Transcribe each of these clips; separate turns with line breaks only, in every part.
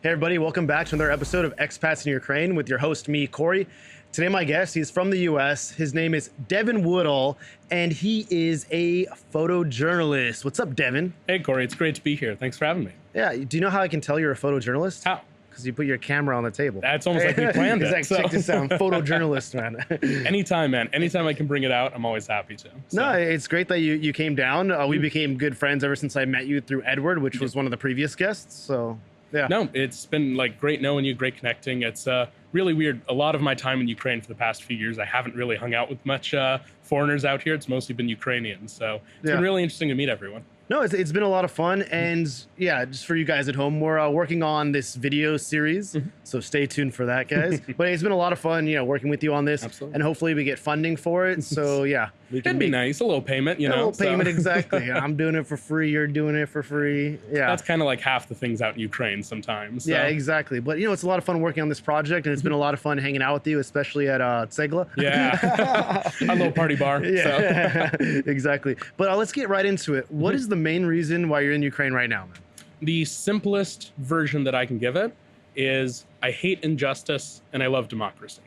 Hey everybody, welcome back to another episode of Expats in Ukraine with your host, me, Corey. Today my guest, he's from the US. His name is Devin Woodall, and he is a photojournalist. What's up, Devin?
Hey, Corey, it's great to be here. Thanks for having me.
Yeah, do you know how I can tell you're a photojournalist?
How?
Because you put your camera on the table.
That's almost like we planned it.
Exactly. Check this out, I'm photojournalist, man.
Anytime, man. Anytime I can bring it out, I'm always happy to. So.
No, it's great that you came down. We became good friends ever since I met you through Edward, which was one of the previous guests, so... Yeah.
No, it's been like great knowing you, great connecting. It's really weird. A lot of my time in Ukraine for the past few years, I haven't really hung out with much foreigners out here. It's mostly been Ukrainians. So it's been really interesting to meet everyone.
No, it's been a lot of fun. And yeah, just for you guys at home, we're working on this video series. So stay tuned for that, guys. But it's been a lot of fun, working with you on this.
Absolutely.
And hopefully we get funding for it. So yeah.
It'd be nice. A little payment,
A little payment, exactly. I'm doing it for free. You're doing it for free. Yeah.
That's kind of like half the things out in Ukraine sometimes. So.
Yeah, exactly. But it's a lot of fun working on this project, and it's been a lot of fun hanging out with you, especially at Tsegla.
Yeah. A little party bar.
Yeah, so. Exactly. But let's get right into it. What is the main reason why you're in Ukraine right now, man?
The simplest version that I can give it is I hate injustice and I love democracy.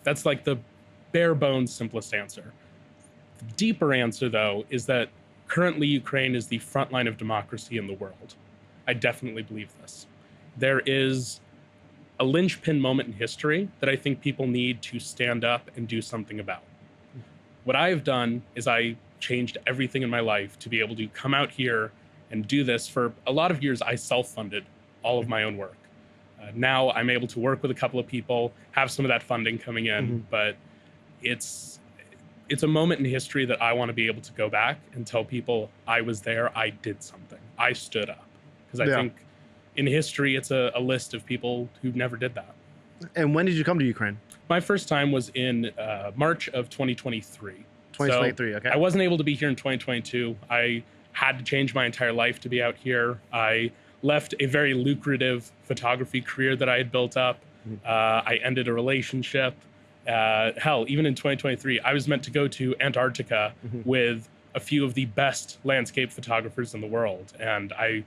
That's like the bare bones simplest answer. The deeper answer, though, is that currently Ukraine is the front line of democracy in the world. I definitely believe this. There is a linchpin moment in history that I think people need to stand up and do something about. What I've done is I changed everything in my life to be able to come out here and do this. For a lot of years, I self-funded all of my own work. Now I'm able to work with a couple of people, have some of that funding coming in, but it's a moment in history that I want to be able to go back and tell people I was there, I did something, I stood up. Because I think in history, it's a list of people who never did that.
And when did you come to Ukraine?
My first time was in March of 2023.
2023,
so
okay.
I wasn't able to be here in 2022. I had to change my entire life to be out here. I left a very lucrative photography career that I had built up. I ended a relationship. Hell, even in 2023, I was meant to go to Antarctica with a few of the best landscape photographers in the world. And I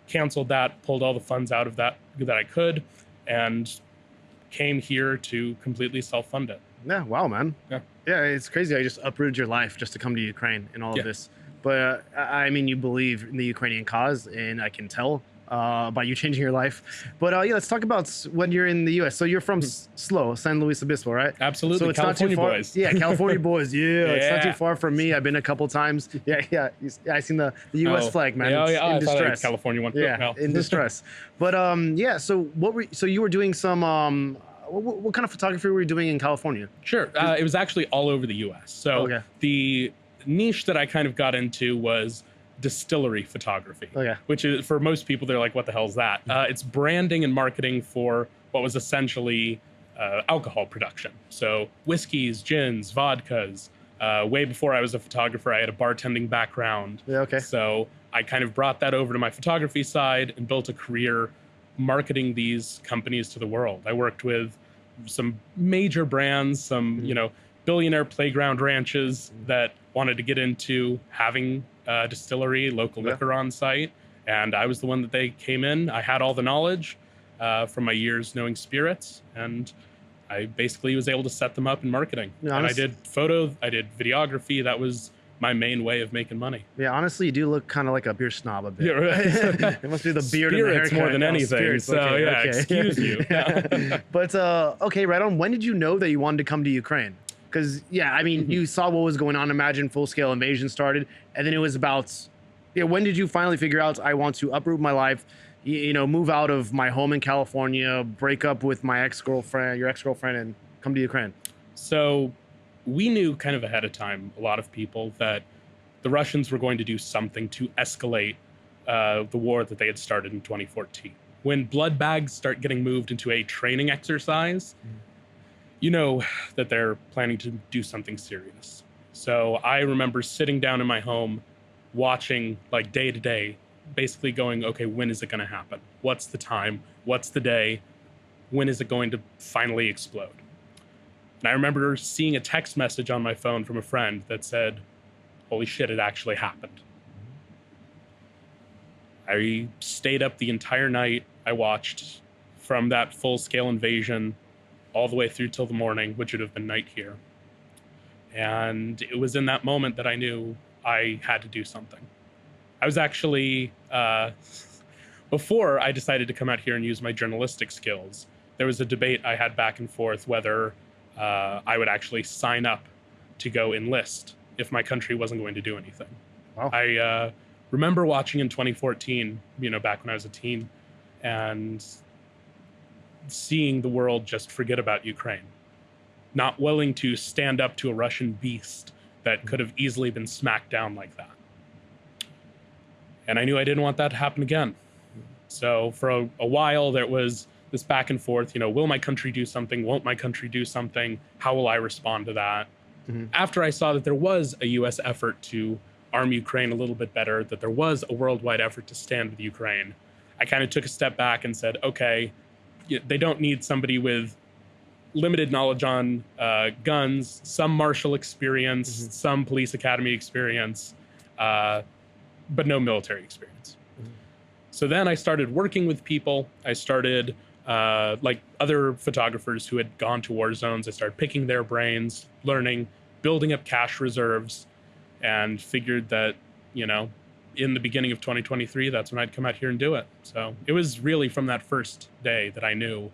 canceled that, pulled all the funds out of that I could, and came here to completely self-fund it.
Yeah, wow, man.
Yeah.
Yeah, it's crazy. I just uprooted your life just to come to Ukraine and all of this. But I mean, you believe in the Ukrainian cause, and I can tell by you changing your life. But yeah, let's talk about when you're in the U.S. So you're from SLO, San Luis Obispo, right?
Absolutely,
so it's
California
not too far.
boys.
Yeah, California boys. Yeah, it's not too far from me. I've been a couple times. Yeah. I seen the U.S. flag, man.
Yeah,
it's
I
in
thought it was
distress.
California one.
Yeah,
Well.
in distress. But yeah, so so you were doing some what kind of photography were you doing in California?
Sure. It was actually all over the U.S. So the niche that I kind of got into was distillery photography, which is, for most people, they're like, what the hell is that? It's branding and marketing for what was essentially alcohol production. So whiskeys, gins, vodkas. Way before I was a photographer, I had a bartending background. So I kind of brought that over to my photography side and built a career marketing these companies to the world. I worked with some major brands, some billionaire playground ranches that wanted to get into having a distillery, local liquor on site, and I was the one that they came in. I had all the knowledge from my years knowing spirits, and I basically was able to set them up in marketing. And I did photo, I did videography. That was my main way of making money.
Yeah, honestly, you do look kind of like a beer snob a bit.
Yeah, right.
It must be the beard and the haircut
more than anything.
Spirits.
So excuse you.
But okay, right on. When did you know that you wanted to come to Ukraine? Because I mean, you saw what was going on. Imagine full-scale invasion started, and then it was about. When did you finally figure out I want to uproot my life? Move out of my home in California, break up with my your ex-girlfriend, and come to Ukraine?
So we knew kind of ahead of time, a lot of people, that the Russians were going to do something to escalate the war that they had started in 2014. When blood bags start getting moved into a training exercise, you know that they're planning to do something serious. So I remember sitting down in my home, watching like day to day, basically going, okay, when is it going to happen? What's the time? What's the day? When is it going to finally explode? And I remember seeing a text message on my phone from a friend that said, holy shit, it actually happened. I stayed up the entire night. I watched from that full-scale invasion all the way through till the morning, which would have been night here. And it was in that moment that I knew I had to do something. I was actually, before I decided to come out here and use my journalistic skills, there was a debate I had back and forth whether I would actually sign up to go enlist if my country wasn't going to do anything. Wow. I remember watching in 2014, back when I was a teen, and seeing the world just forget about Ukraine, not willing to stand up to a Russian beast that could have easily been smacked down like that. And I knew I didn't want that to happen again. So for a while, there was this back and forth, will my country do something? Won't my country do something? How will I respond to that? Mm-hmm. After I saw that there was a US effort to arm Ukraine a little bit better, that there was a worldwide effort to stand with Ukraine, I kind of took a step back and said, okay, they don't need somebody with limited knowledge on guns, some martial experience, mm-hmm. some police academy experience, but no military experience. Mm-hmm. So then I started working with people. I started, like other photographers who had gone to war zones, I started picking their brains, learning, building up cash reserves, and figured that, in the beginning of 2023, that's when I'd come out here and do it. So it was really from that first day that I knew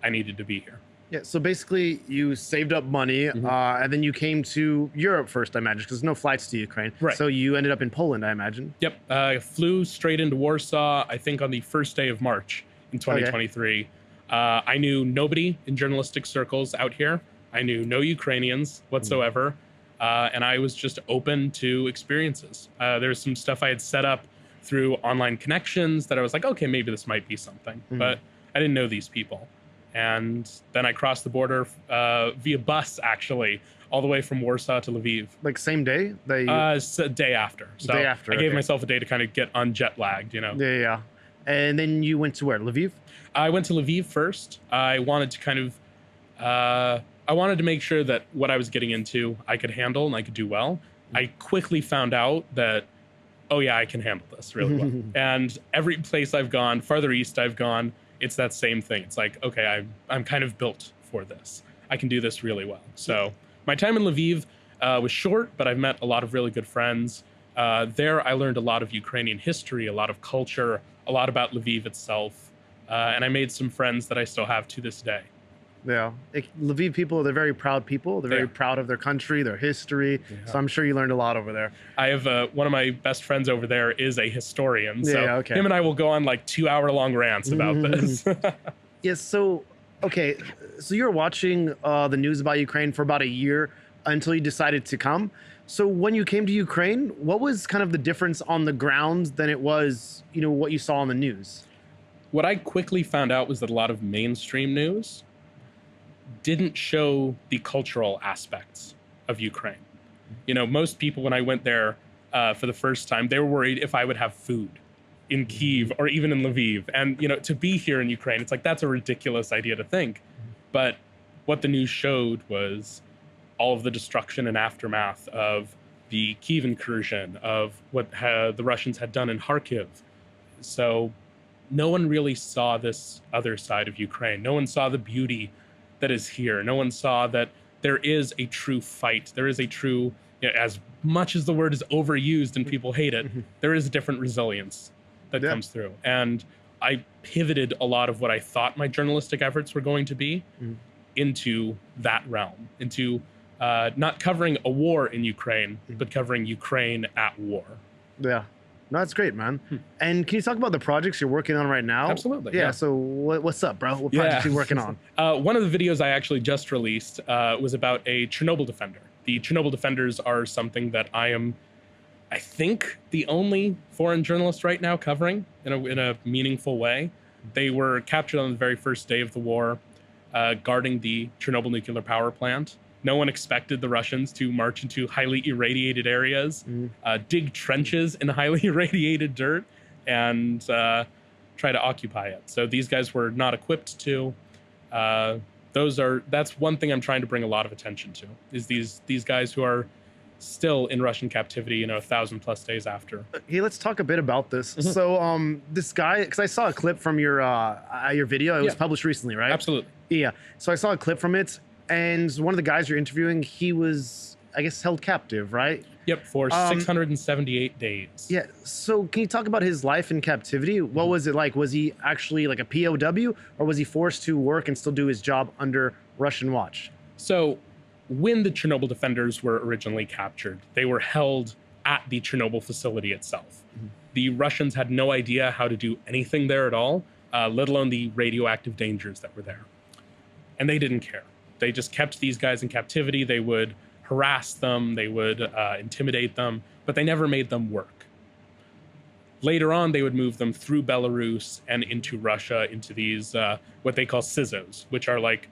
I needed to be here.
Yeah, so basically you saved up money, mm-hmm. And then you came to Europe first, I imagine, because there's no flights to Ukraine.
Right.
So you ended up in Poland, I imagine.
Yep, I flew straight into Warsaw, I think on the first day of March in 2023. Okay. I knew nobody in journalistic circles out here. I knew no Ukrainians whatsoever. Mm-hmm. And I was just open to experiences. There's some stuff I had set up through online connections that I was like, okay, maybe this might be something, mm-hmm. but I didn't know these people. And then I crossed the border via bus, actually, all the way from Warsaw to Lviv.
Like same day?
It's a day after. So
day after,
I gave myself a day to kind of get unjet lagged,
Yeah. And then you went to where, Lviv?
I went to Lviv first. I wanted to kind of... I wanted to make sure that what I was getting into, I could handle and I could do well. I quickly found out that, oh yeah, I can handle this really well. And every place I've gone, farther east I've gone, it's that same thing. It's like, okay, I'm kind of built for this. I can do this really well. So my time in Lviv was short, but I've met a lot of really good friends. There I learned a lot of Ukrainian history, a lot of culture, a lot about Lviv itself. And I made some friends that I still have to this day.
Yeah, Lviv people, they're very proud people. They're very proud of their country, their history. Yeah. So I'm sure you learned a lot over there.
I have one of my best friends over there is a historian. So him and I will go on like 2-hour-long rants about this.
Yes. So, okay. So you were watching the news about Ukraine for about a year until you decided to come. So when you came to Ukraine, what was kind of the difference on the ground than it was, what you saw on the news?
What I quickly found out was that a lot of mainstream news didn't show the cultural aspects of Ukraine. Most people, when I went there for the first time, they were worried if I would have food in Kyiv or even in Lviv. And, to be here in Ukraine, it's like, that's a ridiculous idea to think. But what the news showed was all of the destruction and aftermath of the Kyiv incursion, of what the Russians had done in Kharkiv. So no one really saw this other side of Ukraine. No one saw the beauty that is here. No one saw that there is a true fight. There is a true, as much as the word is overused and people hate it, there is a different resilience that comes through. And I pivoted a lot of what I thought my journalistic efforts were going to be into that realm, into not covering a war in Ukraine, but covering Ukraine at war.
Yeah. No, that's great, man. And can you talk about the projects you're working on right now?
Absolutely.
Yeah. So what's up, bro? What projects are you working on?
One of the videos I actually just released was about a Chernobyl defender. The Chernobyl defenders are something that I am, I think, the only foreign journalist right now covering in a meaningful way. They were captured on the very first day of the war, guarding the Chernobyl nuclear power plant. No one expected the Russians to march into highly irradiated areas, dig trenches in highly irradiated dirt, and try to occupy it. So these guys were not equipped to. That's one thing I'm trying to bring a lot of attention to, is these guys who are still in Russian captivity, 1,000+ days after.
Hey, let's talk a bit about this. So, this guy, because I saw a clip from your video. It was published recently, right?
Absolutely.
Yeah. So I saw a clip from it, and one of the guys you're interviewing, he was, I guess, held captive, right?
Yep, for 678 days.
Yeah. So can you talk about his life in captivity? What was it like? Was he actually like a POW, or was he forced to work and still do his job under Russian watch?
So when the Chernobyl defenders were originally captured, they were held at the Chernobyl facility itself. The Russians had no idea how to do anything there at all, let alone the radioactive dangers that were there. And they didn't care. They just kept these guys in captivity. They would harass them, they would intimidate them, but they never made them work. Later on, they would move them through Belarus and into Russia, into these, what they call CISOs, which are like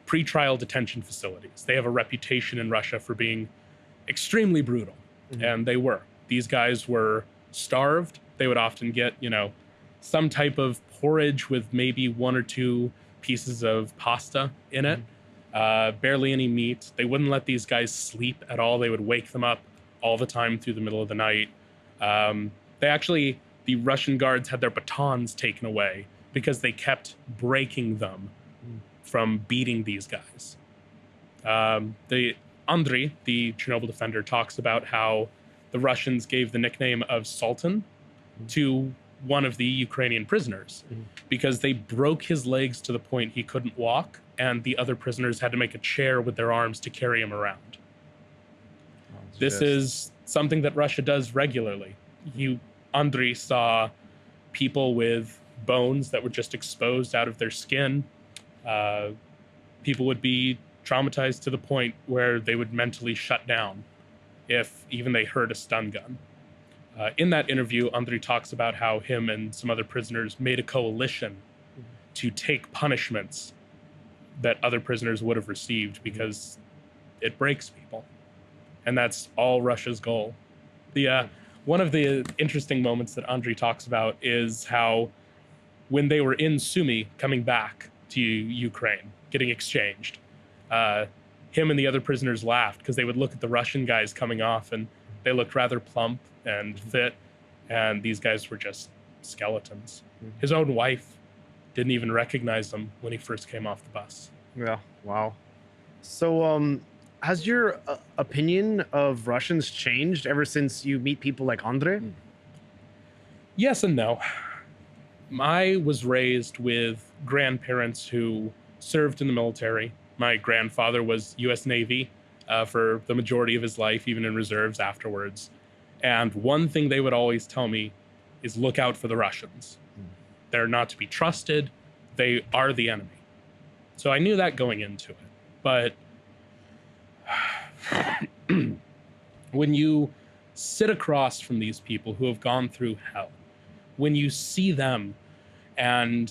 pre-trial detention facilities. They have a reputation in Russia for being extremely brutal, and they were. These guys were starved. They would often get, some type of porridge with maybe 1 or 2 pieces of pasta in it. Barely any meat. They wouldn't let these guys sleep at all. They would wake them up all the time through the middle of the night. The Russian guards had their batons taken away because they kept breaking them from beating these guys. Andriy, the Chernobyl defender, talks about how the Russians gave the nickname of Sultan to one of the Ukrainian prisoners because they broke his legs to the point he couldn't walk, and the other prisoners had to make a chair with their arms to carry him around. This is something that Russia does regularly. Andriy saw people with bones that were just exposed out of their skin. People would be traumatized to the point where they would mentally shut down if even they heard a stun gun. In that interview, Andriy talks about how him and some other prisoners made a coalition to take punishments that other prisoners would have received because it breaks people. And that's all Russia's goal. One of the interesting moments that Andriy talks about is how when they were in Sumy coming back to Ukraine, getting exchanged, him and the other prisoners laughed because they would look at the Russian guys coming off and they looked rather plump and fit, and these guys were just skeletons. His own wife didn't even recognize them when he first came off the bus.
Yeah, wow. So has your opinion of Russians changed ever since you meet people like Andriy?
Yes and no. I was raised with grandparents who served in the military. My grandfather was U.S. Navy for the majority of his life, even in reserves afterwards. And one thing they would always tell me is look out for the Russians. They're not to be trusted. They are the enemy. So I knew that going into it. But when you sit across from these people who have gone through hell, when you see them and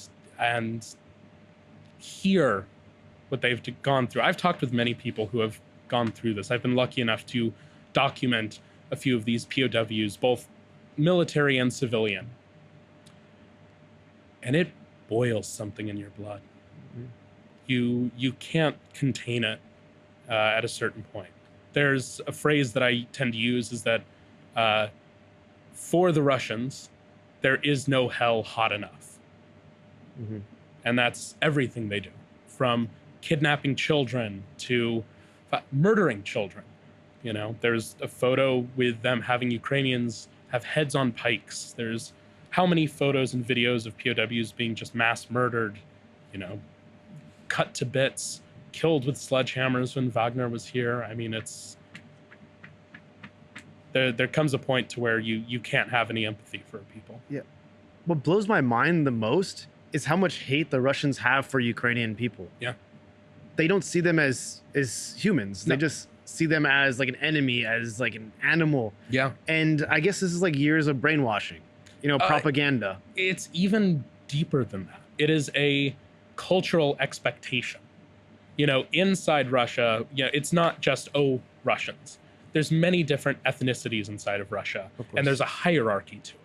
hear what they've gone through. I've talked with many people who have gone through this. I've been lucky enough to document a few of these POWs, both military and civilian. And it boils something in your blood. You can't contain it at a certain point. There's a phrase that I tend to use is that for the Russians, there is no hell hot enough. And that's everything they do, from kidnapping children to murdering children. There's a photo with them having Ukrainians have heads on pikes. There's how many photos and videos of POWs being just mass murdered, cut to bits, killed with sledgehammers when Wagner was here. I mean, there comes a point to where you can't have any empathy for people. Yeah.
What blows my mind the most is how much hate the Russians have for Ukrainian people.
Yeah.
They don't see them as humans. No. They just see them as like an enemy, as like an animal.
Yeah.
And I guess this is like years of brainwashing, propaganda.
It's even deeper than that. It is a cultural expectation. Inside Russia, it's not just, Russians. There's many different ethnicities inside of Russia, and there's a hierarchy to it.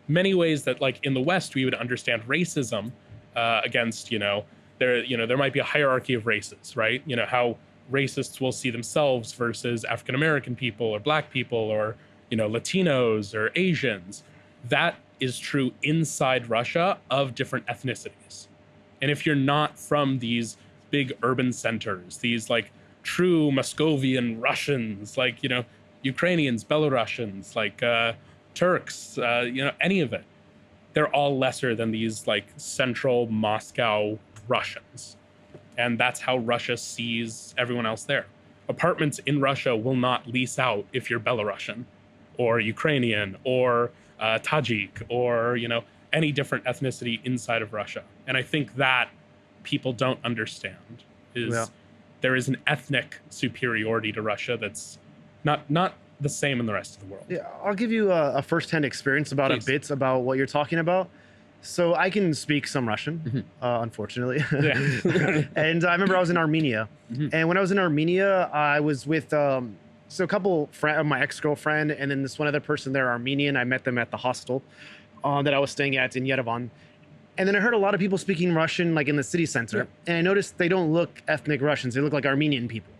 Many ways that, like in the West, we would understand racism against, there might be a hierarchy of races, right? How racists will see themselves versus African American people or black people or, Latinos or Asians. That is true inside Russia of different ethnicities. And if you're not from these big urban centers, these like true Muscovian Russians, like, Ukrainians, Belarusians, like Turks, any of it, they're all lesser than these like central Moscow Russians. And that's how Russia sees everyone else there. Apartments in Russia will not lease out if you're Belarusian or Ukrainian or Tajik or, any different ethnicity inside of Russia. And I think that people don't understand is there is an ethnic superiority to Russia that's not the same in the rest of the world.
Yeah, I'll give you a firsthand experience about a bit about what you're talking about. So I can speak some Russian, unfortunately. Yeah. And I remember I was in Armenia. And when I was in Armenia, I was with a couple of my ex-girlfriend and then this one other person there, Armenian. I met them at the hostel that I was staying at in Yerevan. And then I heard a lot of people speaking Russian like in the city center. And I noticed they don't look ethnic Russians. They look like Armenian people.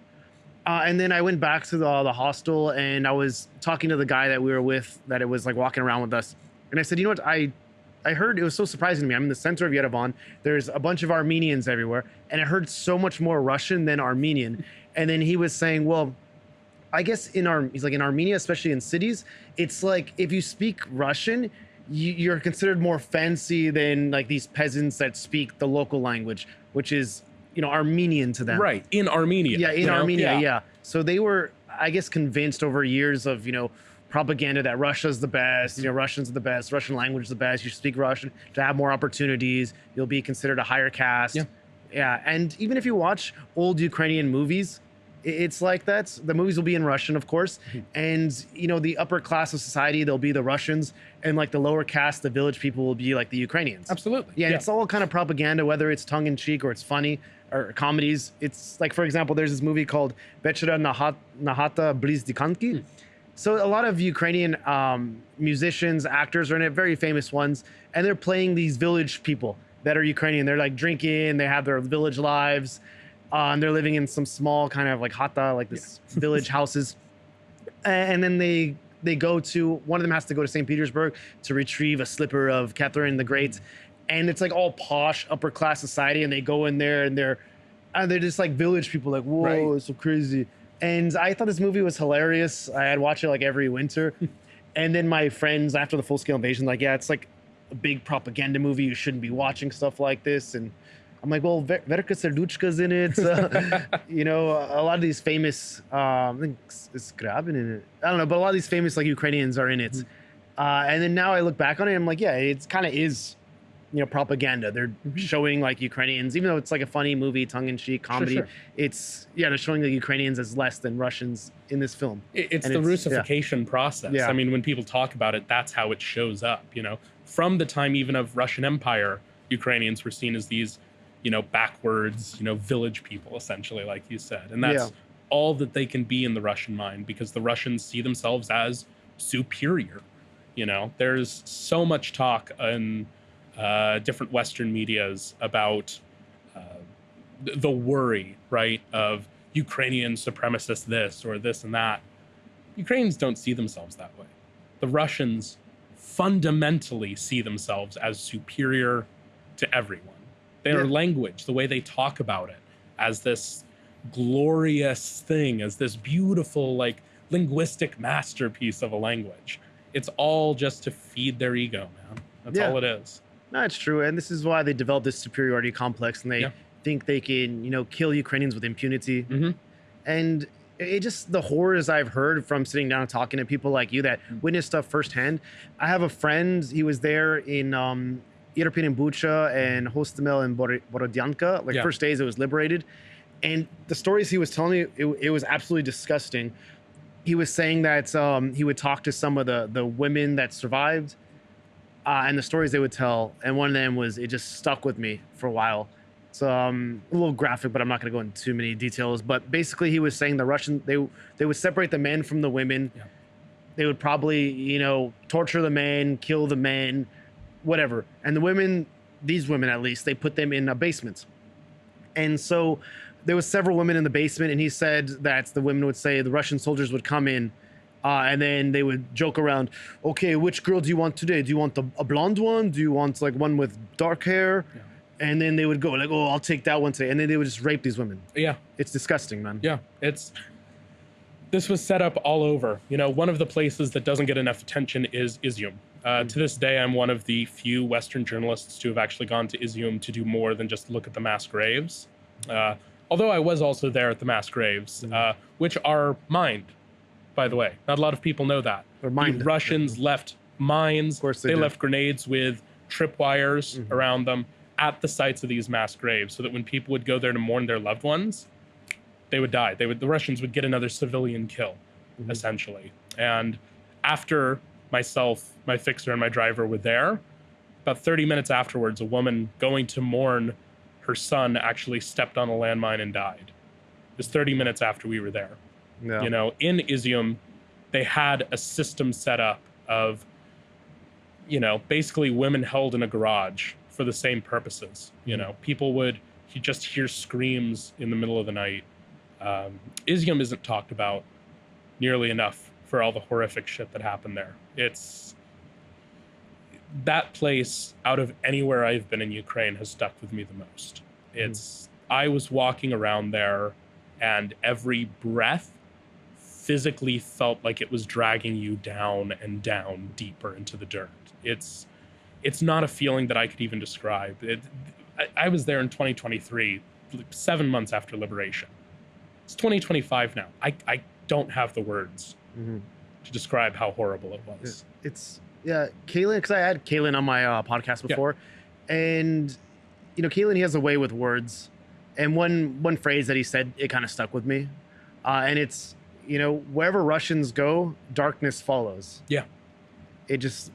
And then I went back to the hostel and I was talking to the guy that we were with that it was like walking around with us. And I said, you know what, I heard, it was so surprising to me. I'm in the center of Yerevan. There's a bunch of Armenians everywhere. And I heard so much more Russian than Armenian. And then he was saying, well, I guess he's like in Armenia, especially in cities, it's like if you speak Russian, you're considered more fancy than like these peasants that speak the local language, which is, Armenian to them.
Right. In Armenia.
Yeah, in Armenia, yeah. So they were, I guess, convinced over years of, propaganda that Russia's the best, Russians are the best, Russian language is the best, you speak Russian to have more opportunities, you'll be considered a higher caste. Yeah. And even if you watch old Ukrainian movies, it's like that. The movies will be in Russian, of course. And, the upper class of society, they'll be the Russians. And like the lower caste, the village people will be like the Ukrainians.
Absolutely.
Yeah. It's all kind of propaganda, whether it's tongue in cheek or it's funny or comedies. It's like, for example, there's this movie called Vechera Nahata Blizdikanki. So a lot of Ukrainian musicians, actors are in it, very famous ones. And they're playing these village people that are Ukrainian. They're like drinking, they have their village lives. And they're living in some small kind of like hata, like this village houses. And then they go to, one of them has to go to St. Petersburg to retrieve a slipper of Catherine the Great. And it's like all posh, upper class society. And they go in there and they're just like village people, like, whoa, it's so crazy. And I thought this movie was hilarious. I'd watch it like every winter. And then my friends after the full-scale invasion, like, yeah, it's like a big propaganda movie. You shouldn't be watching stuff like this. And I'm like, well, Verka Serduchka's in it. A lot of these famous, I think it's Grabin in it. I don't know, but a lot of these famous like Ukrainians are in it. And then now I look back on it, and I'm like, yeah, it's kind of is, propaganda. They're showing like Ukrainians, even though it's like a funny movie, tongue-in-cheek comedy. Sure. They're showing the Ukrainians as less than Russians in this film.
It's the Russification process. Yeah. I mean, when people talk about it, that's how it shows up. From the time even of Russian Empire, Ukrainians were seen as these backwards, village people, essentially, like you said. And that's all that they can be in the Russian mind, because the Russians see themselves as superior. There's so much talk in different Western medias about the worry, right, of Ukrainian supremacist this or this and that. Ukrainians don't see themselves that way. The Russians fundamentally see themselves as superior to everyone. Their language, the way they talk about it, as this glorious thing, as this beautiful, like, linguistic masterpiece of a language. It's all just to feed their ego, man. That's all it is.
No, it's true. And this is why they develop this superiority complex, and they think they can, kill Ukrainians with impunity. And it just, the horrors I've heard from sitting down and talking to people like you that witness stuff firsthand. I have a friend, he was there in Irpin and Bucha and Hostomel and Borodyanka. Like first days it was liberated. And the stories he was telling me, it was absolutely disgusting. He was saying that he would talk to some of the women that survived and the stories they would tell. And one of them was, it just stuck with me for a while. It's a little graphic, but I'm not going to go into too many details. But basically he was saying the Russian, they would separate the men from the women. They would probably, torture the men, kill the men, whatever. And the women, these women at least, they put them in a basement. And so there was several women in the basement, and he said that the women would say the Russian soldiers would come in, and then they would joke around. Okay, which girl do you want today? Do you want a blonde one? Do you want like one with dark hair? Yeah. And then they would go like, oh, I'll take that one today. And then they would just rape these women.
Yeah.
It's disgusting, man.
Yeah. This was set up all over. You know, one of the places that doesn't get enough attention is Izium. To this day, I'm one of the few Western journalists to have actually gone to Izium to do more than just look at the mass graves. Although I was also there at the mass graves, which are mined, by the way. Not a lot of people know that. The Russians left mines. Of course they left grenades with tripwires around them at the sites of these mass graves, so that when people would go there to mourn their loved ones, they would die. The Russians would get another civilian kill, essentially. And after myself, my fixer, and my driver were there, about 30 minutes afterwards, a woman going to mourn her son actually stepped on a landmine and died. It was 30 minutes after we were there. Yeah. You know, in Izium, they had a system set up of, you know, basically women held in a garage for the same purposes. You know, people would just hear screams in the middle of the night. Izium isn't talked about nearly enough for all the horrific shit that happened there. It's that place, out of anywhere I've been in Ukraine, has stuck with me the most. I was walking around there, and every breath physically felt like it was dragging you down and down deeper into the dirt. It's not a feeling that I could even describe. I was there in 2023, 7 months after liberation. It's 2025 now. I don't have the words to describe how horrible it was.
Yeah, Kaylin, because I had Kaylin on my podcast before, and you know, Kaylin, he has a way with words, and one phrase that he said, it kind of stuck with me, and it's, you know, wherever Russians go, darkness follows.
Yeah,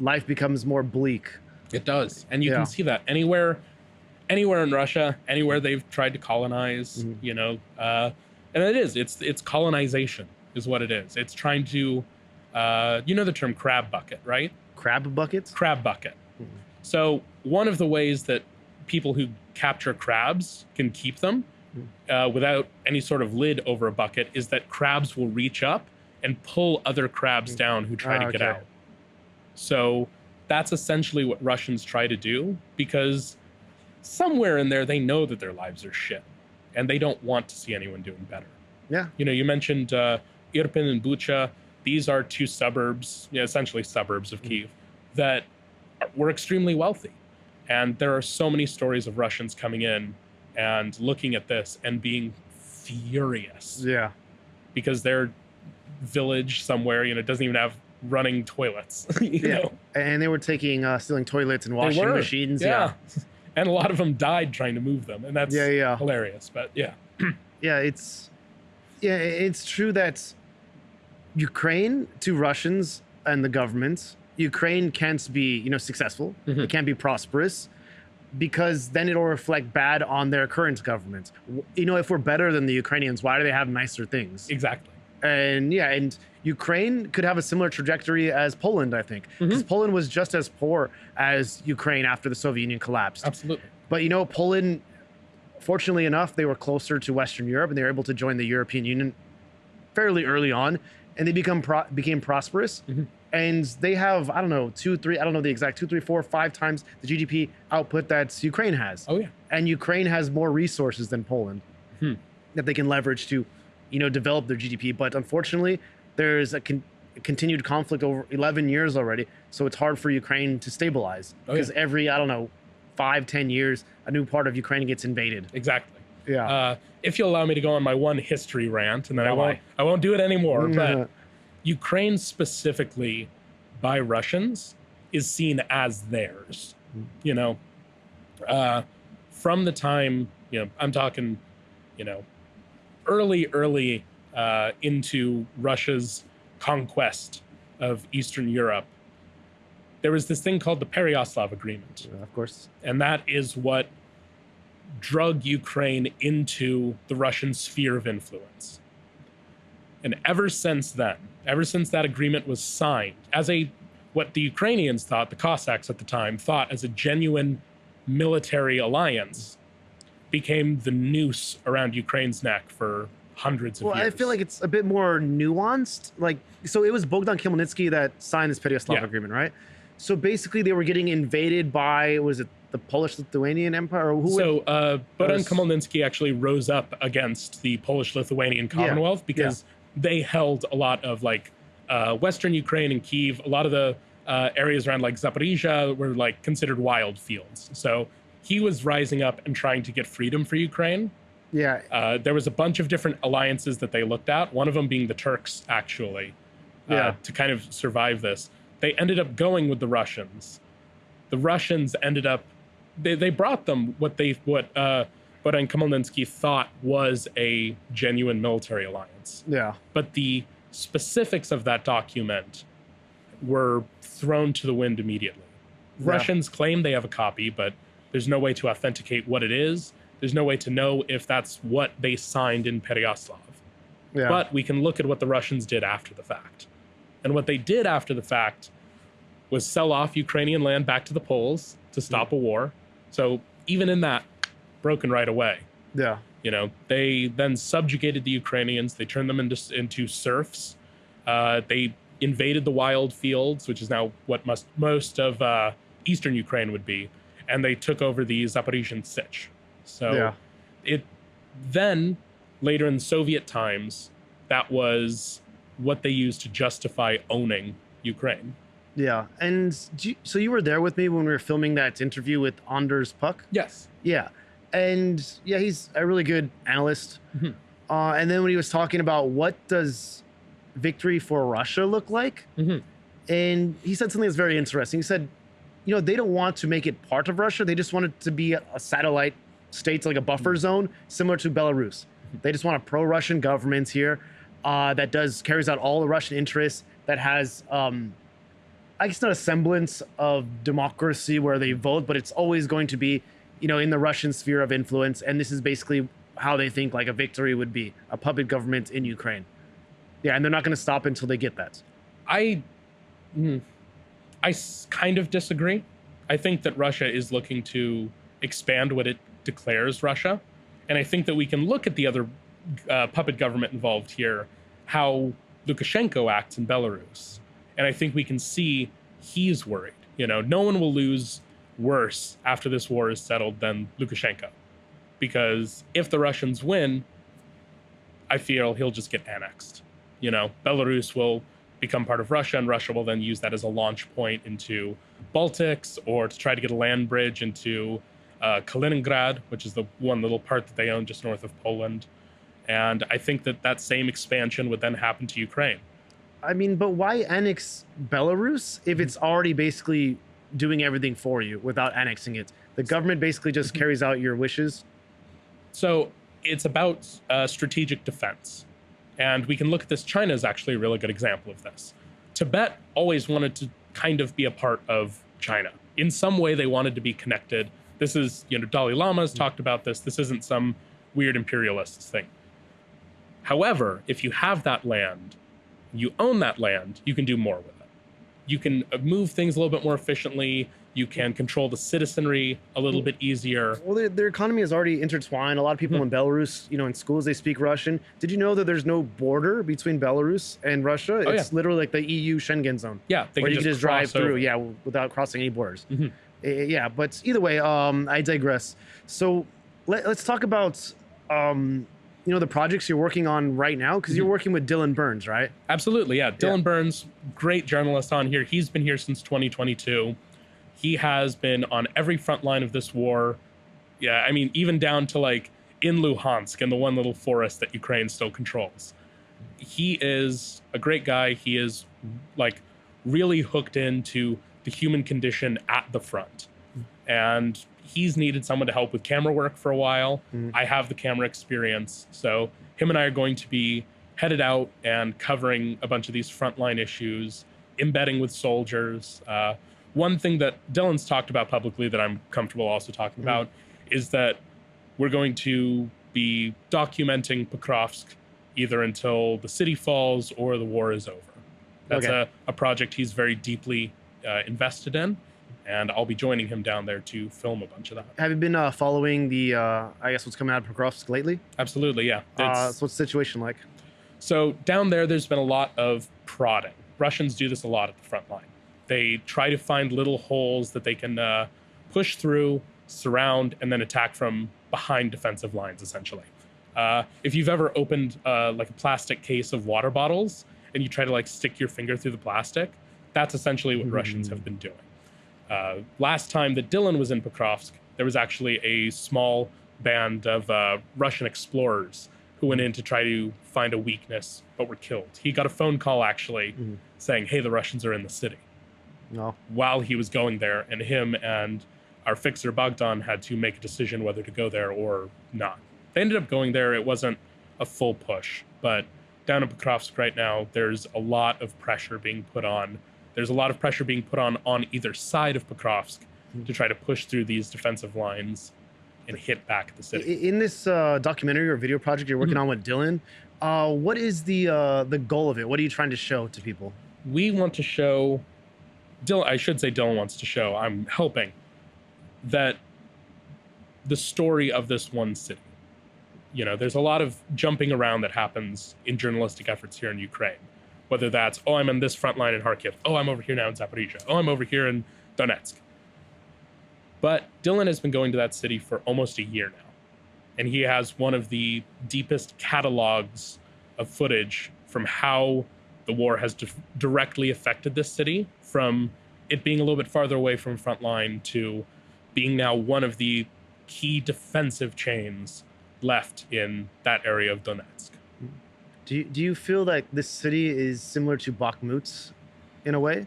life becomes more bleak.
It does, and you can see that anywhere in Russia, anywhere they've tried to colonize, you know, and it's colonization is what it is. It's trying to, you know, the term crab bucket, right?
Crab buckets?
Crab bucket. So one of the ways that people who capture crabs can keep them without any sort of lid over a bucket is that crabs will reach up and pull other crabs down who try to get out. So that's essentially what Russians try to do, because somewhere in there they know that their lives are shit and they don't want to see anyone doing better.
Yeah.
You know, you mentioned Irpin and Bucha. These are two suburbs, essentially suburbs of Kyiv, that were extremely wealthy. And there are so many stories of Russians coming in and looking at this and being furious.
Yeah.
Because their village somewhere, you know, doesn't even have running toilets. you know?
And they were stealing toilets and washing machines.
Yeah. And a lot of them died trying to move them. And that's hilarious. But
it's true that Ukraine, to Russians and the government, Ukraine can't be, you know, successful. It can't be prosperous, because then it'll reflect bad on their current government. You know, if we're better than the Ukrainians, why do they have nicer things?
Exactly.
And Ukraine could have a similar trajectory as Poland, I think, because Poland was just as poor as Ukraine after the Soviet Union collapsed.
Absolutely.
But, you know, Poland, fortunately enough, they were closer to Western Europe, and they were able to join the European Union fairly early on, and they became prosperous. And they have, I don't know, 2, 3, I don't know the exact 2, 3, 4, 5 times the GDP output that Ukraine has.
Oh, yeah.
And Ukraine has more resources than Poland that they can leverage to, you know, develop their GDP. But unfortunately, there's a continued conflict over 11 years already. So it's hard for Ukraine to stabilize, because every, I don't know, 5, 10 years, a new part of Ukraine gets invaded.
Exactly.
Yeah.
If you'll allow me to go on my one history rant, and then I won't do it anymore, but Ukraine specifically by Russians is seen as theirs. You know, from the time, you know, I'm talking, you know, early into Russia's conquest of Eastern Europe, there was this thing called the Pereyaslav Agreement.
Of course.
And that is what drug Ukraine into the Russian sphere of influence. And ever since then, ever since that agreement was signed, as what the Ukrainians thought, the Cossacks at the time, thought as a genuine military alliance, became the noose around Ukraine's neck for hundreds of years.
Well, I feel like it's a bit more nuanced. Like, so it was Bogdan Khmelnytsky that signed this Pereyaslav agreement, right? So basically they were getting invaded by, was it the Polish-Lithuanian Empire? Or who
Bogdan Khmelnytsky actually rose up against the Polish-Lithuanian Commonwealth because they held a lot of like Western Ukraine and Kiev, a lot of the areas around like Zaporizhia were like considered wild fields. So he was rising up and trying to get freedom for Ukraine.
Yeah.
There was a bunch of different alliances that they looked at, one of them being the Turks, actually, to kind of survive this. They ended up going with the Russians. The Russians ended up, they brought them what Bogdan Khmelnytsky thought was a genuine military alliance.
Yeah.
But the specifics of that document were thrown to the wind immediately. Russians claim they have a copy, but there's no way to authenticate what it is. There's no way to know if that's what they signed in Pereyaslav. Yeah. But we can look at what the Russians did after the fact. And what they did after the fact was sell off Ukrainian land back to the Poles to stop a war. So even in that, broken right away.
Yeah.
You know, they then subjugated the Ukrainians. They turned them into serfs. They invaded the wild fields, which is now what most of eastern Ukraine would be. And they took over the Zaporizhian Sich. So it then, later in Soviet times, that was what they used to justify owning Ukraine.
Yeah. And so you were there with me when we were filming that interview with Anders Puck?
Yes.
Yeah. And yeah, he's a really good analyst. Mm-hmm. And then when he was talking about what does victory for Russia look like? Mm-hmm. And he said something that's very interesting. He said, you know, they don't want to make it part of Russia. They just want it to be a satellite state, like a buffer zone, similar to Belarus. They just want a pro-Russian government here that carries out all the Russian interests, that has, I guess not a semblance of democracy where they vote, but it's always going to be, you know, in the Russian sphere of influence. And this is basically how they think like a victory would be, a puppet government in Ukraine. Yeah, and they're not going to stop until they get that.
I kind of disagree. I think that Russia is looking to expand what it declares Russia. And I think that we can look at the other puppet government involved here, how Lukashenko acts in Belarus. And I think we can see he's worried. You know, no one will lose worse after this war is settled than Lukashenko. Because if the Russians win, I feel he'll just get annexed. You know, Belarus will become part of Russia, and Russia will then use that as a launch point into Baltics, or to try to get a land bridge into Kaliningrad, which is the one little part that they own just north of Poland. And I think that same expansion would then happen to Ukraine.
I mean, but why annex Belarus if it's already basically doing everything for you without annexing it? The government basically just carries out your wishes.
So it's about strategic defense. And we can look at this. China is actually a really good example of this. Tibet always wanted to kind of be a part of China. In some way, they wanted to be connected. This is, you know, Dalai Lama has talked about this. This isn't some weird imperialist thing. However, if you have that land, you own that land, you can do more with it. You can move things a little bit more efficiently. You can control the citizenry a little bit easier.
Well, their economy is already intertwined. A lot of people in Belarus, you know, in schools, they speak Russian. Did you know that there's no border between Belarus and Russia? It's literally like the EU Schengen zone.
Yeah,
where you can just drive through, without crossing any borders. Mm-hmm. Yeah, but either way, I digress. So let's talk about, you know, the projects you're working on right now, because you're working with Dylan Burns, right?
Absolutely, yeah. Dylan Burns, great journalist on here. He's been here since 2022. He has been on every front line of this war. Yeah, I mean, even down to like in Luhansk in the one little forest that Ukraine still controls. He is a great guy. He is like really hooked into the human condition at the front. And he's needed someone to help with camera work for a while. I have the camera experience. So him and I are going to be headed out and covering a bunch of these frontline issues, embedding with soldiers. One thing that Dylan's talked about publicly that I'm comfortable also talking about is that we're going to be documenting Pokrovsk either until the city falls or the war is over. That's a project he's very deeply invested in. and I'll be joining him down there to film a bunch of that.
Have you been following the, I guess, what's coming out of Pokrovsk lately?
Absolutely, yeah.
So what's the situation like?
So down there's been a lot of prodding. Russians do this a lot at the front line. They try to find little holes that they can push through, surround, and then attack from behind defensive lines, essentially. If you've ever opened like a plastic case of water bottles and you try to like stick your finger through the plastic, that's essentially what Russians have been doing. Last time that Dylan was in Pokrovsk, there was actually a small band of Russian explorers who went in to try to find a weakness, but were killed. He got a phone call actually saying, hey, the Russians are in the city.
No.
While he was going there, and him and our fixer Bogdan had to make a decision whether to go there or not. They ended up going there. It wasn't a full push, but down in Pokrovsk right now, there's a lot of pressure being put on. There's a lot of pressure being put on either side of Pokrovsk to try to push through these defensive lines and hit back at the city.
In this documentary or video project you're working on with Dylan, what is the goal of it? What are you trying to show to people?
We want to show, I should say Dylan wants to show, I'm helping, that the story of this one city. You know, there's a lot of jumping around that happens in journalistic efforts here in Ukraine. Whether that's, oh, I'm on this front line in Kharkiv. Oh, I'm over here now in Zaporizhia. Oh, I'm over here in Donetsk. But Dylan has been going to that city for almost a year now. And he has one of the deepest catalogs of footage from how the war has directly affected this city, from it being a little bit farther away from front line to being now one of the key defensive chains left in that area of Donetsk.
Do you feel like this city is similar to Bakhmut in a way?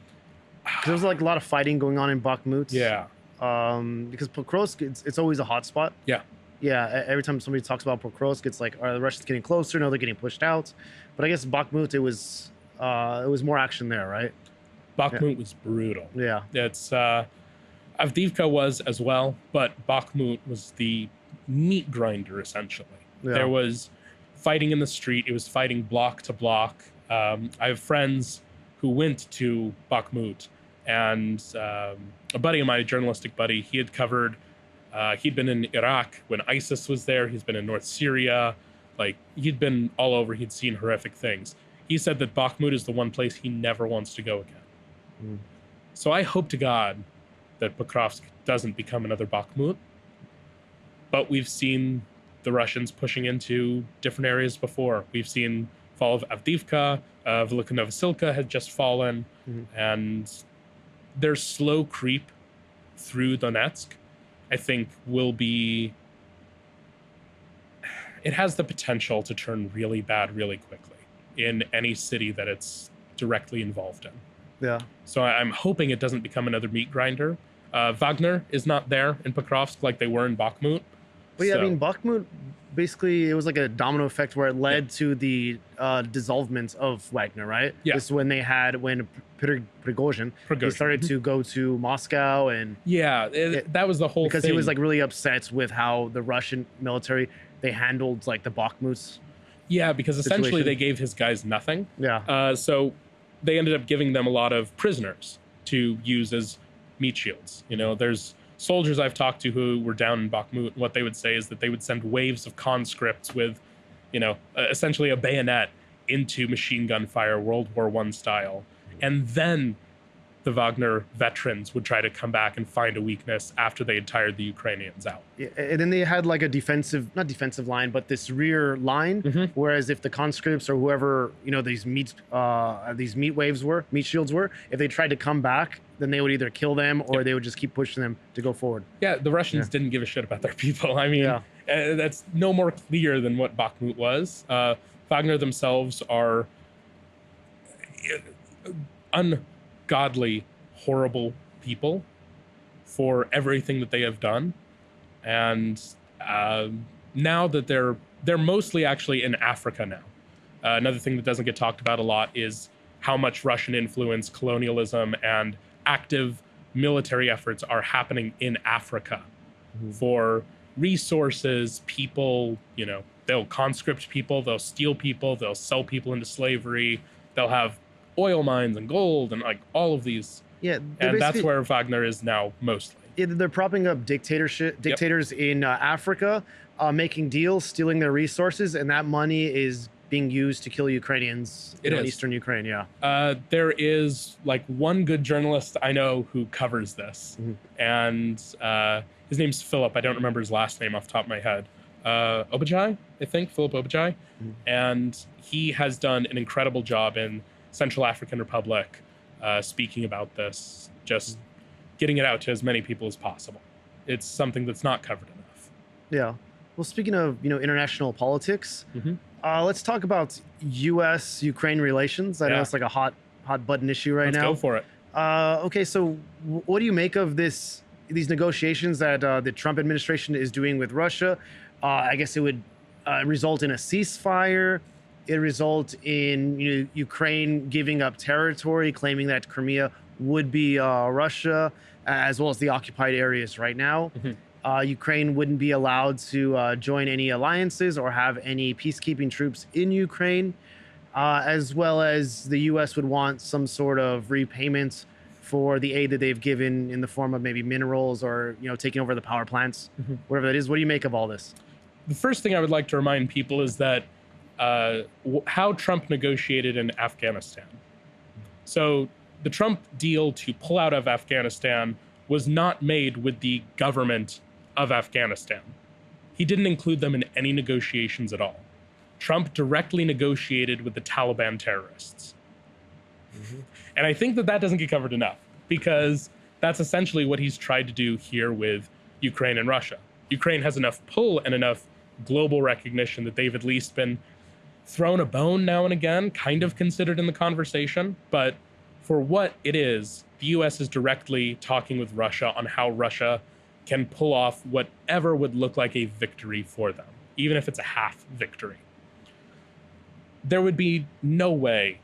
There's like a lot of fighting going on in Bakhmut.
Yeah.
Because Pokrovsk, it's always a hot spot.
Yeah.
Yeah. Every time somebody talks about Pokrovsk, it's like, are the Russians getting closer? No, they're getting pushed out. But I guess Bakhmut, it was more action there, right?
Bakhmut was brutal.
Yeah.
It's Avdiivka was as well, but Bakhmut was the meat grinder essentially. Yeah. There was fighting in the street. It was fighting block to block. I have friends who went to Bakhmut, and a buddy of mine, a journalistic buddy, he had covered, he'd been in Iraq when ISIS was there. He's been in North Syria. Like, he'd been all over. He'd seen horrific things. He said that Bakhmut is the one place he never wants to go again. So I hope to God that Pokrovsk doesn't become another Bakhmut. But we've seen the Russians pushing into different areas before. We've seen fall of Avdiivka, Velika Novosilka had just fallen, and their slow creep through Donetsk, I think, will be... It has the potential to turn really bad really quickly in any city that it's directly involved in.
Yeah.
So I'm hoping it doesn't become another meat grinder. Wagner is not there in Pokrovsk like they were in Bakhmut.
But yeah, I mean, Bakhmut, basically, it was like a domino effect where it led to the dissolvement of Wagner, right?
Yeah.
This is when Prigozhin, he started to go to Moscow and...
Yeah, that was the whole
because
thing.
He was like really upset with how the Russian military, they handled like the Bakhmut's
Yeah, because essentially
situation.
They gave his guys nothing.
Yeah.
So they ended up giving them a lot of prisoners to use as meat shields. You know, there's soldiers I've talked to who were down in Bakhmut. What they would say is that they would send waves of conscripts with, you know, essentially a bayonet into machine gun fire, World War I style. And then the Wagner veterans would try to come back and find a weakness after they had tired the Ukrainians out.
Yeah, and then they had like a not defensive line, but this rear line. Whereas if the conscripts or whoever, you know, these meat shields were, if they tried to come back, then they would either kill them or they would just keep pushing them to go forward.
Yeah, the Russians didn't give a shit about their people. I mean, that's no more clear than what Bakhmut was. Wagner themselves are ungodly, horrible people for everything that they have done. And now that they're mostly actually in Africa now. Another thing that doesn't get talked about a lot is how much Russian influence, colonialism, and active military efforts are happening in Africa for resources, people. You know, they'll conscript people, they'll steal people, they'll sell people into slavery, they'll have oil mines and gold and like all of these
Yeah,
and that's where Wagner is now mostly.
Yeah, they're propping up dictators in Africa, making deals, stealing their resources, and that money is being used to kill Ukrainians in eastern Ukraine. Yeah.
There is like one good journalist I know who covers this, and his name's Philip. I don't remember his last name off the top of my head. Obajai, I think, Philip Obajai. And he has done an incredible job in Central African Republic speaking about this, just getting it out to as many people as possible. It's something that's not covered enough.
Yeah. Well, speaking of, international politics, let's talk about U.S.-Ukraine relations. I know it's like a hot button issue right now.
Let's go for it.
Okay, so what do you make of these negotiations that the Trump administration is doing with Russia? I guess it would result in a ceasefire. It result in Ukraine giving up territory, claiming that Crimea would be Russia, as well as the occupied areas right now. Ukraine wouldn't be allowed to join any alliances or have any peacekeeping troops in Ukraine, as well as the U.S. would want some sort of repayment for the aid that they've given in the form of maybe minerals or taking over the power plants, whatever that is. What do you make of all this?
The first thing I would like to remind people is that how Trump negotiated in Afghanistan. So the Trump deal to pull out of Afghanistan was not made with the government of Afghanistan. He didn't include them in any negotiations at all. Trump directly negotiated with the Taliban terrorists. And I think that doesn't get covered enough, because that's essentially what he's tried to do here with Ukraine and Russia. Ukraine has enough pull and enough global recognition that they've at least been thrown a bone now and again, kind of considered in the conversation. But for what it is, the US is directly talking with Russia on how Russia can pull off whatever would look like a victory for them, even if it's a half victory. There would be no way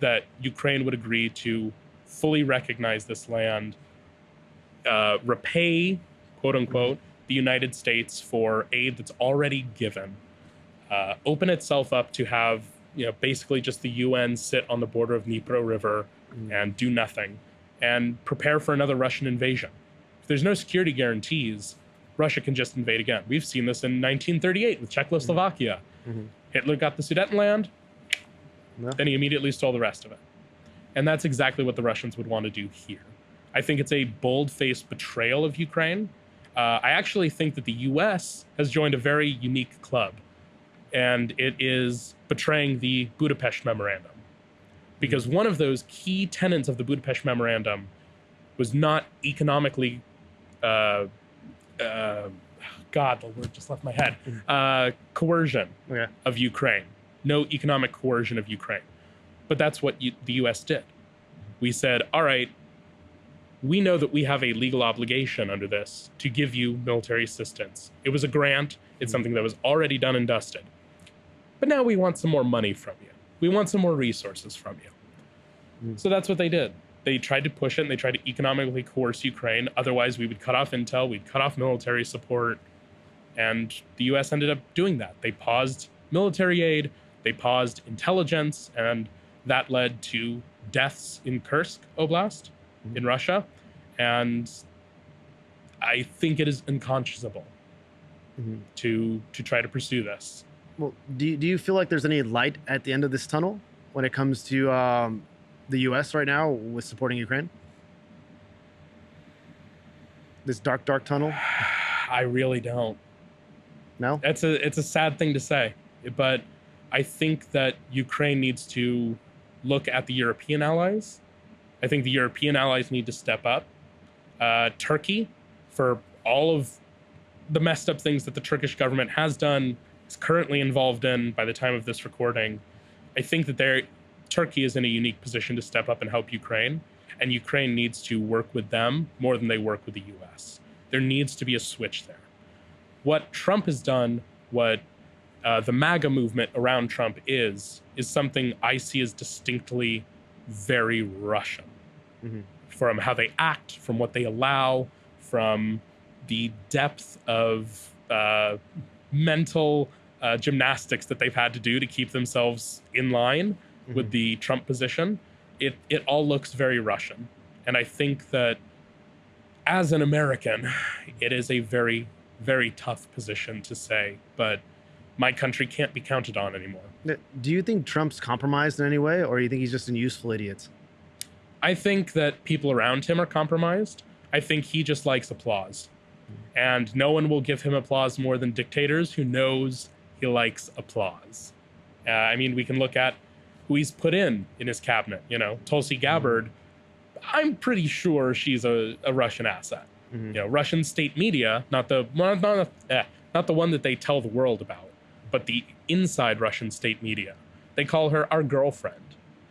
that Ukraine would agree to fully recognize this land, repay, quote unquote, the United States for aid that's already given, open itself up to have, basically just the UN sit on the border of Dnipro River and do nothing, and prepare for another Russian invasion. If there's no security guarantees, Russia can just invade again. We've seen this in 1938 with Czechoslovakia. Hitler got the Sudetenland, then he immediately stole the rest of it. And that's exactly what the Russians would want to do here. I think it's a bold-faced betrayal of Ukraine. I actually think that the US has joined a very unique club, and it is betraying the Budapest Memorandum. Because one of those key tenets of the Budapest Memorandum was not economically, God, the word just left my head, coercion of Ukraine. No economic coercion of Ukraine. But that's what the US did. We said, all right, we know that we have a legal obligation under this to give you military assistance. It was a grant. It's something that was already done and dusted. But now we want some more money from you. We want some more resources from you. So that's what they did. They tried to push it, and they tried to economically coerce Ukraine. Otherwise, we would cut off intel, we'd cut off military support. And the US ended up doing that. They paused military aid, they paused intelligence, and that led to deaths in Kursk Oblast in Russia. And I think it is unconscionable to try to pursue this.
Well, do you feel like there's any light at the end of this tunnel when it comes to the US right now with supporting Ukraine? This dark tunnel?
I really don't.
No?
It's a sad thing to say, but I think that Ukraine needs to look at the European allies. I think the European allies need to step up. Turkey, for all of the messed up things that the Turkish government has done, is currently involved in by the time of this recording. I think that Turkey is in a unique position to step up and help Ukraine, and Ukraine needs to work with them more than they work with the US. There needs to be a switch there. What Trump has done, what the MAGA movement around Trump is something I see as distinctly very Russian. From how they act, from what they allow, from the depth of mental gymnastics that they've had to do to keep themselves in line with the Trump position. It all looks very Russian. And I think that as an American, it is a very, very tough position to say, but my country can't be counted on anymore.
Do you think Trump's compromised in any way, or do you think he's just a useful idiot?
I think that people around him are compromised. I think he just likes applause. And no one will give him applause more than dictators who knows he likes applause. I mean, we can look at who he's put in his cabinet. You know, Tulsi Gabbard, I'm pretty sure she's a Russian asset. You know, Russian state media, not the one that they tell the world about, but the inside Russian state media. They call her our girlfriend.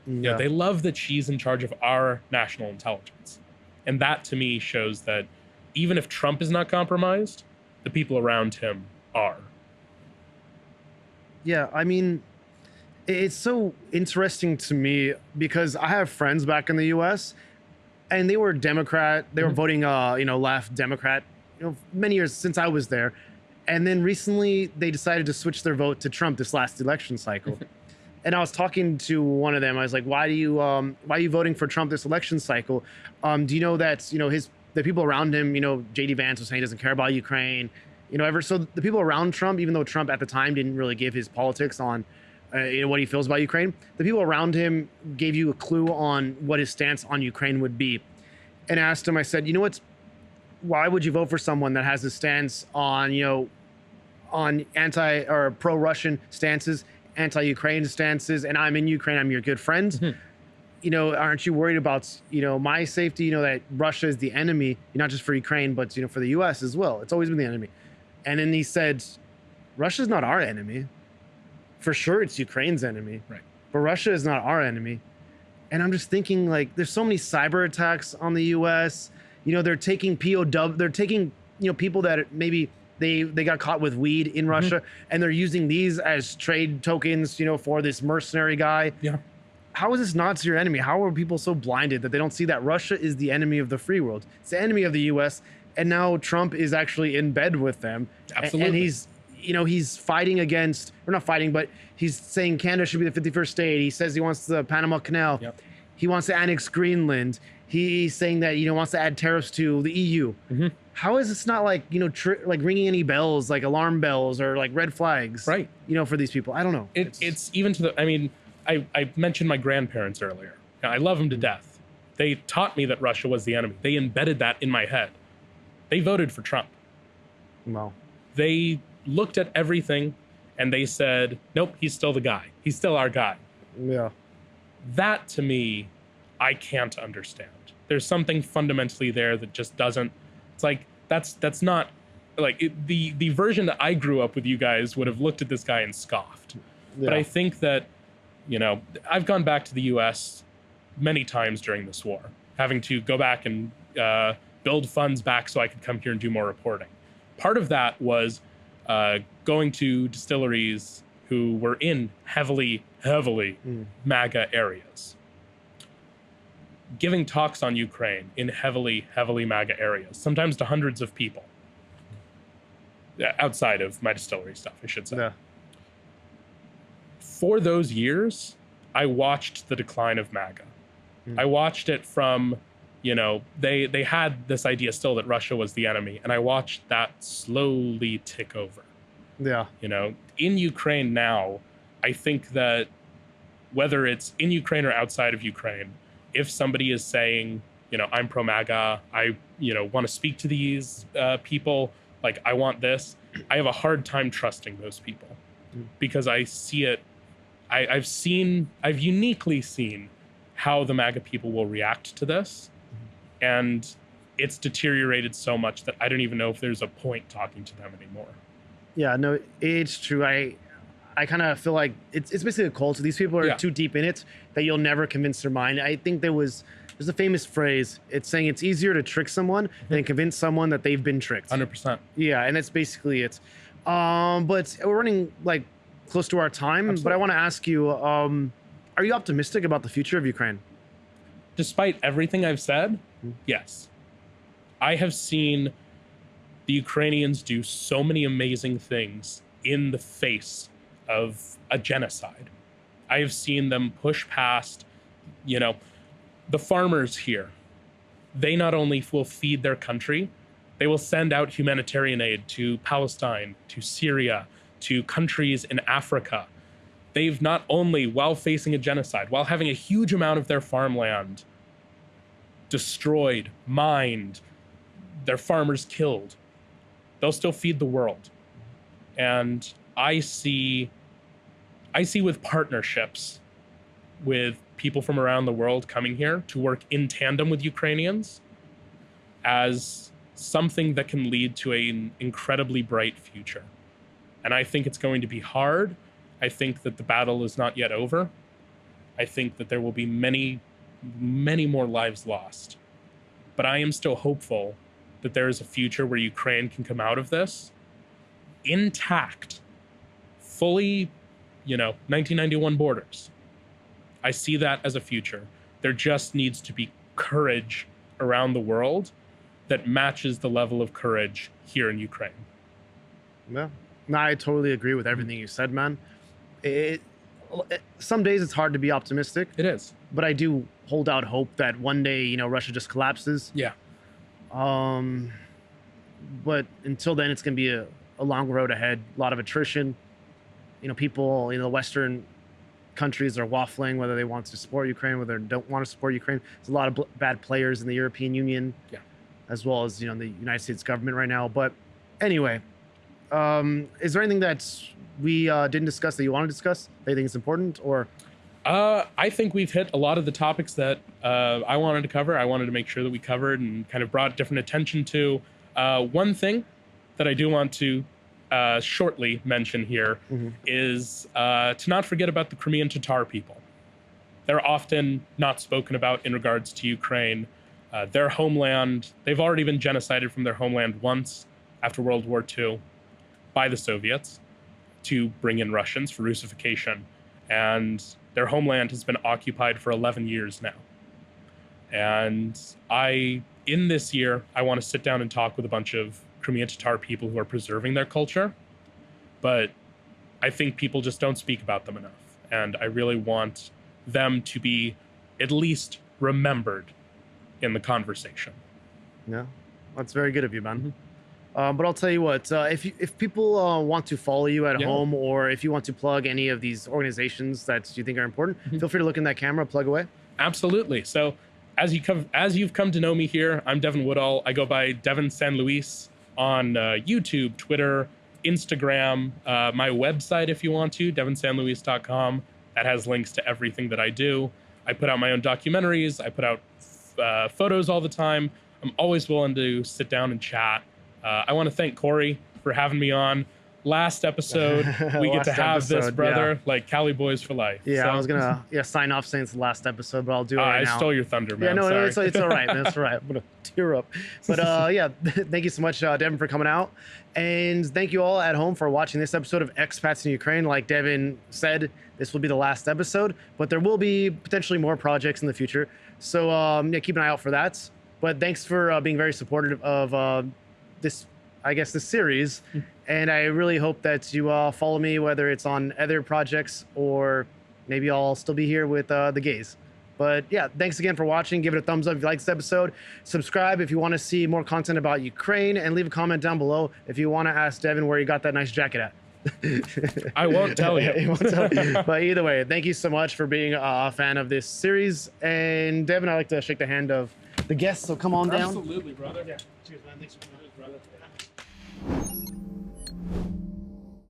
You know, they love that she's in charge of our national intelligence. And that to me shows that even if Trump is not compromised, the people around him are.
Yeah, I mean, it's so interesting to me because I have friends back in the US and they were Democrat. They were voting, left Democrat, many years since I was there. And then recently they decided to switch their vote to Trump this last election cycle. And I was talking to one of them. I was like, why are you voting for Trump this election cycle? Do you know that, the people around him, JD Vance was saying he doesn't care about Ukraine, so the people around Trump, even though Trump at the time didn't really give his politics on what he feels about Ukraine, the people around him gave you a clue on what his stance on Ukraine would be. And I asked him, I said, why would you vote for someone that has a stance on, on anti or pro-Russian stances, anti-Ukraine stances, and I'm in Ukraine, I'm your good friend. Aren't you worried about, my safety, that Russia is the enemy, not just for Ukraine, but, for the US as well. It's always been the enemy. And then he said, Russia's not our enemy. For sure, it's Ukraine's enemy.
Right.
But Russia is not our enemy. And I'm just thinking, like, there's so many cyber attacks on the US. They're taking they're taking, people that maybe they got caught with weed in Russia, and they're using these as trade tokens, for this mercenary guy.
Yeah.
How is this not your enemy? How are people so blinded that they don't see that Russia is the enemy of the free world? It's the enemy of the US. And now Trump is actually in bed with them.
Absolutely.
And he's fighting against, or not fighting, but he's saying Canada should be the 51st state. He says he wants the Panama Canal.
Yep.
He wants to annex Greenland. He's saying that, wants to add tariffs to the EU. How is this not like, like ringing any bells, like alarm bells or like red flags,
right?
For these people? I don't know.
It's even to the, I mentioned my grandparents earlier. I love them to death. They taught me that Russia was the enemy. They embedded that in my head. They voted for Trump.
Wow.
They looked at everything and they said, nope, he's still the guy. He's still our guy.
Yeah.
That to me, I can't understand. There's something fundamentally there that just doesn't, it's like, that's not, like the version that I grew up with you guys would have looked at this guy and scoffed. Yeah. But I think that, I've gone back to the US many times during this war, having to go back and build funds back so I could come here and do more reporting. Part of that was going to distilleries who were in heavily MAGA areas, giving talks on Ukraine in heavily MAGA areas, sometimes to hundreds of people. Outside of my distillery stuff, I should say.
Yeah.
For those years, I watched the decline of MAGA. I watched it from, they had this idea still that Russia was the enemy, and I watched that slowly tick over.
Yeah.
In Ukraine now, I think that whether it's in Ukraine or outside of Ukraine, if somebody is saying, I'm pro-MAGA, I, want to speak to these people, like I want this, I have a hard time trusting those people because I see it. I've uniquely seen how the MAGA people will react to this. And it's deteriorated so much that I don't even know if there's a point talking to them anymore. Yeah, no, it's true. I kind of feel like it's basically a cult. So these people are too deep in it that you'll never convince their mind. I think there's a famous phrase. It's saying it's easier to trick someone than convince someone that they've been tricked. 100%. Yeah, and that's basically it. But we're running like close to our time. Absolutely. But I want to ask you, are you optimistic about the future of Ukraine? Despite everything I've said, yes. I have seen the Ukrainians do so many amazing things in the face of a genocide. I have seen them push past, the farmers here they not only will feed their country, they will send out humanitarian aid to Palestine, to Syria, to countries in Africa. They've not only, while facing a genocide, while having a huge amount of their farmland destroyed, mined, their farmers killed, they'll still feed the world. And I see with partnerships with people from around the world coming here to work in tandem with Ukrainians as something that can lead to an incredibly bright future. And I think it's going to be hard. I think that the battle is not yet over. I think that there will be many, many more lives lost. But I am still hopeful that there is a future where Ukraine can come out of this intact, fully, 1991 borders. I see that as a future. There just needs to be courage around the world that matches the level of courage here in Ukraine.
Yeah. No, I totally agree with everything you said, man. Some days it's hard to be optimistic.
It is.
But I do hold out hope that one day, Russia just collapses.
Yeah.
But until then, it's going to be a long road ahead. A lot of attrition. People, the Western countries are waffling whether they want to support Ukraine, whether they don't want to support Ukraine. There's a lot of bad players in the European Union, as well as, the United States government right now. But anyway, is there anything that we didn't discuss that you want to discuss that you think is important, or?
I think we've hit a lot of the topics that I wanted to cover. I wanted to make sure that we covered and kind of brought different attention to. One thing that I do want to shortly mention here is to not forget about the Crimean Tatar people. They're often not spoken about in regards to Ukraine. Their homeland, they've already been genocided from their homeland once after World War II by the Soviets to bring in Russians for Russification. And their homeland has been occupied for 11 years now. And in this year, I want to sit down and talk with a bunch of Crimean Tatar people who are preserving their culture. But I think people just don't speak about them enough. And I really want them to be at least remembered in the conversation.
Yeah, that's very good of you, man. But I'll tell you what, if people want to follow you at home, or if you want to plug any of these organizations that you think are important, feel free to look in that camera, plug away.
Absolutely. So as you've come to know me here, I'm Devin Woodall. I go by Devin San Luis on YouTube, Twitter, Instagram, my website if you want to, devinsanluis.com. That has links to everything that I do. I put out my own documentaries. I put out photos all the time. I'm always willing to sit down and chat. I want to thank Corey for having me on. Last episode, we get to have this, brother, like Cali Boys for life.
Yeah, so. I was going to sign off saying it's the last episode, but I'll do it right now.
I stole your thunder, man.
Yeah, no, it's all right. That's all right. I'm going to tear up. But thank you so much, Devin, for coming out. And thank you all at home for watching this episode of Expats in Ukraine. Like Devin said, this will be the last episode, but there will be potentially more projects in the future. So keep an eye out for that. But thanks for being very supportive of this series. And I really hope that you follow me, whether it's on other projects or maybe I'll still be here with the gays. But yeah, thanks again for watching. Give it a thumbs up if you like this episode. Subscribe if you want to see more content about Ukraine, and leave a comment down below if you want to ask Devin where you got that nice jacket at.
I won't tell you.
But either way, thank you so much for being a fan of this series. And Devin, I'd like to shake the hand of the guests, so come on down.
Absolutely, brother.
Yeah. Cheers, man. Thanks for coming, brother.